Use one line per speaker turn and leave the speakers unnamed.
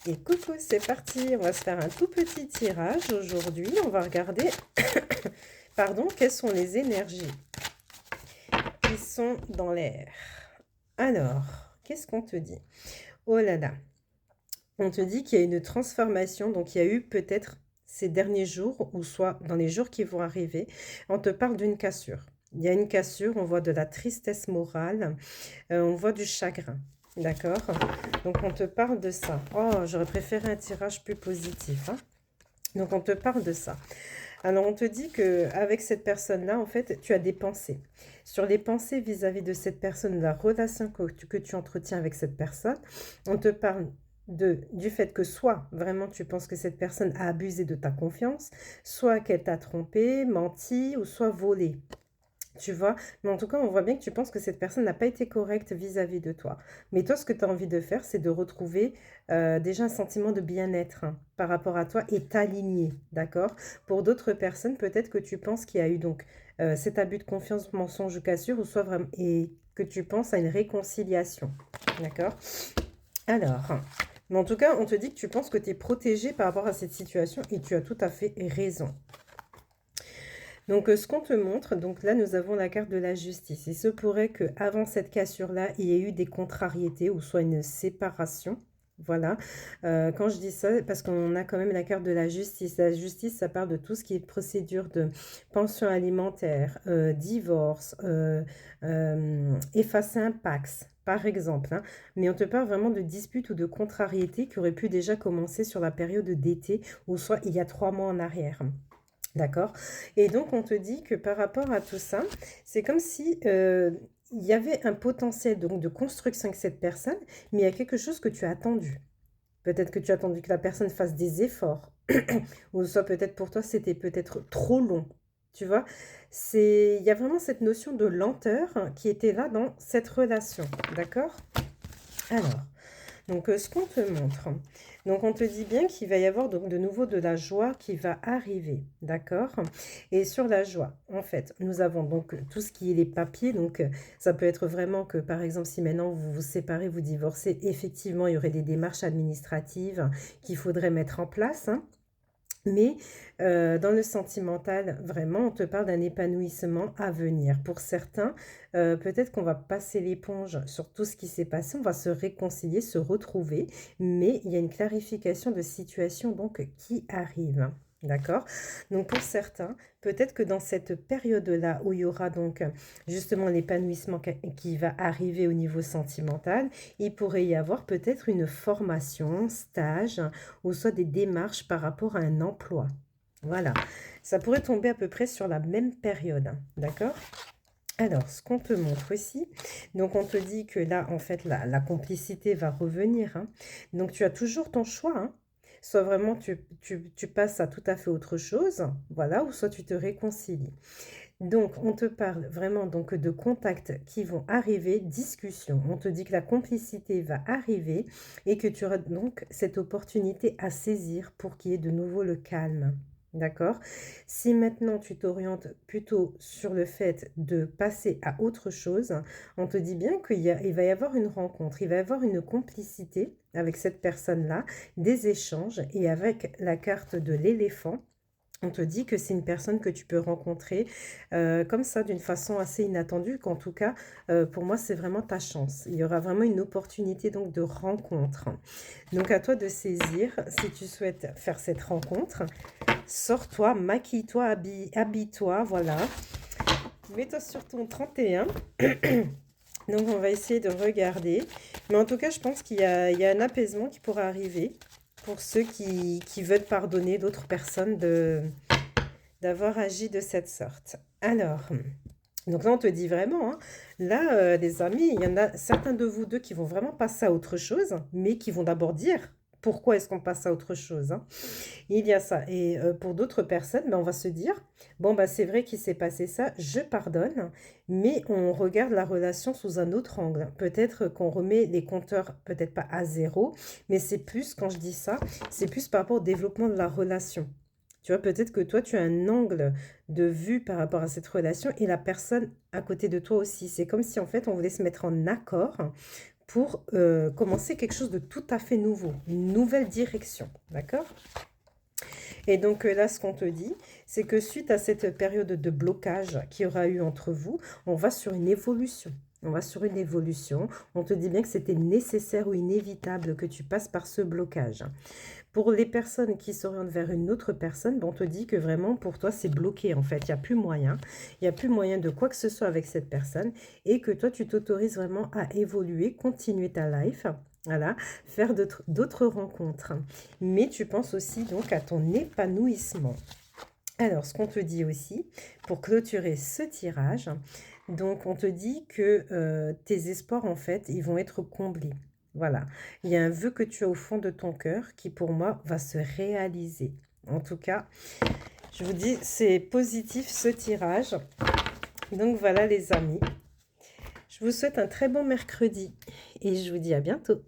Et coucou, c'est parti. On va se faire un tout petit tirage aujourd'hui. On va regarder, pardon, quelles sont les énergies qui sont dans l'air. Alors, qu'est-ce qu'on te dit? Oh là là, on te dit qu'il y a une transformation. Donc, il y a eu peut-être ces derniers jours ou soit dans les jours qui vont arriver. On te parle d'une cassure. Il y a une cassure, on voit de la tristesse morale, on voit du chagrin. D'accord? Donc, on te parle de ça. Oh, j'aurais préféré un tirage plus positif, hein. Donc, on te parle de ça. Alors, on te dit qu'avec cette personne-là, en fait, tu as des pensées. Sur les pensées vis-à-vis de cette personne, la relation que tu entretiens avec cette personne, on te parle du fait que soit vraiment tu penses que cette personne a abusé de ta confiance, soit qu'elle t'a trompé, menti ou soit volé. Tu vois? Mais en tout cas, on voit bien que tu penses que cette personne n'a pas été correcte vis-à-vis de toi. Mais toi, ce que tu as envie de faire, c'est de retrouver déjà un sentiment de bien-être, hein, par rapport à toi et t'aligner, d'accord? Pour d'autres personnes, peut-être que tu penses qu'il y a eu donc cet abus de confiance, mensonge ou cassure, ou soit vraiment, et que tu penses à une réconciliation, d'accord? Alors, mais en tout cas, on te dit que tu penses que tu es protégé par rapport à cette situation et tu as tout à fait raison. Donc, ce qu'on te montre, donc là, nous avons la carte de la justice. Il se pourrait qu'avant cette cassure-là, il y ait eu des contrariétés ou soit une séparation. Voilà. Quand je dis ça, parce qu'on a quand même la carte de la justice. La justice, ça parle de tout ce qui est procédure de pension alimentaire, divorce, effacer un Pax, par exemple, hein. Mais on te parle vraiment de disputes ou de contrariétés qui auraient pu déjà commencer sur la période d'été ou soit il y a 3 mois en arrière. D'accord? Et donc, on te dit que par rapport à tout ça, c'est comme si il y avait un potentiel donc, de construction avec cette personne, mais il y a quelque chose que tu as attendu. Peut-être que tu as attendu que la personne fasse des efforts, ou soit peut-être pour toi, c'était peut-être trop long. Tu vois? Il y a vraiment cette notion de lenteur qui était là dans cette relation. D'accord? Alors, donc, ce qu'on te montre, donc on te dit bien qu'il va y avoir donc de nouveau de la joie qui va arriver, d'accord? Et sur la joie, en fait, nous avons donc tout ce qui est les papiers, donc ça peut être vraiment que, par exemple, si maintenant vous vous séparez, vous divorcez, effectivement, il y aurait des démarches administratives qu'il faudrait mettre en place, hein. Mais dans le sentimental, vraiment, on te parle d'un épanouissement à venir. Pour certains, peut-être qu'on va passer l'éponge sur tout ce qui s'est passé, on va se réconcilier, se retrouver, mais il y a une clarification de situation donc qui arrive. D'accord? Donc pour certains, peut-être que dans cette période-là où il y aura donc justement l'épanouissement qui va arriver au niveau sentimental, il pourrait y avoir peut-être une formation, stage, ou soit des démarches par rapport à un emploi. Voilà, ça pourrait tomber à peu près sur la même période, hein, d'accord? Alors, ce qu'on te montre aussi, donc on te dit que là, en fait, la complicité va revenir, hein. Donc tu as toujours ton choix, hein. Soit vraiment tu passes à tout à fait autre chose, voilà, ou soit tu te réconcilies. Donc, on te parle vraiment donc de contacts qui vont arriver, discussion. On te dit que la complicité va arriver et que tu auras donc cette opportunité à saisir pour qu'il y ait de nouveau le calme. D'accord? Si maintenant tu t'orientes plutôt sur le fait de passer à autre chose, on te dit bien il va y avoir une rencontre, il va y avoir une complicité avec cette personne-là, des échanges et avec la carte de l'éléphant. On te dit que c'est une personne que tu peux rencontrer comme ça, d'une façon assez inattendue, qu'en tout cas, pour moi, c'est vraiment ta chance. Il y aura vraiment une opportunité donc de rencontre. Donc à toi de saisir, si tu souhaites faire cette rencontre, sors-toi, maquille-toi, habille-toi, voilà. Mets-toi sur ton 31. Donc on va essayer de regarder. Mais en tout cas, je pense qu'il y a un apaisement qui pourra arriver pour ceux qui veulent pardonner d'autres personnes d'avoir agi de cette sorte. Alors, donc là, on te dit vraiment, hein, là, les amis, il y en a certains de vous deux qui vont vraiment passer à autre chose, mais qui vont d'abord dire pourquoi est-ce qu'on passe à autre chose, hein. Il y a ça. Et pour d'autres personnes, ben, on va se dire, bon, bah, c'est vrai qu'il s'est passé ça, je pardonne, mais on regarde la relation sous un autre angle. Peut-être qu'on remet les compteurs, peut-être pas à zéro, mais c'est plus, quand je dis ça, c'est plus par rapport au développement de la relation. Tu vois, peut-être que toi, tu as un angle de vue par rapport à cette relation et la personne à côté de toi aussi. C'est comme si, en fait, on voulait se mettre en accord pour commencer quelque chose de tout à fait nouveau, une nouvelle direction, d'accord? Et donc là, ce qu'on te dit, c'est que suite à cette période de blocage qu'il y aura eu entre vous, on va sur une évolution. On va sur une évolution. On te dit bien que c'était nécessaire ou inévitable que tu passes par ce blocage. Pour les personnes qui s'orientent vers une autre personne, ben, on te dit que vraiment pour toi c'est bloqué en fait, il n'y a plus moyen. Il n'y a plus moyen de quoi que ce soit avec cette personne et que toi tu t'autorises vraiment à évoluer, continuer ta life. Voilà, faire d'autres rencontres. Mais tu penses aussi donc à ton épanouissement. Alors, ce qu'on te dit aussi, pour clôturer ce tirage, donc on te dit que tes espoirs, en fait, ils vont être comblés. Voilà, il y a un vœu que tu as au fond de ton cœur qui, pour moi, va se réaliser. En tout cas, je vous dis, c'est positif ce tirage. Donc voilà les amis, je vous souhaite un très bon mercredi et je vous dis à bientôt.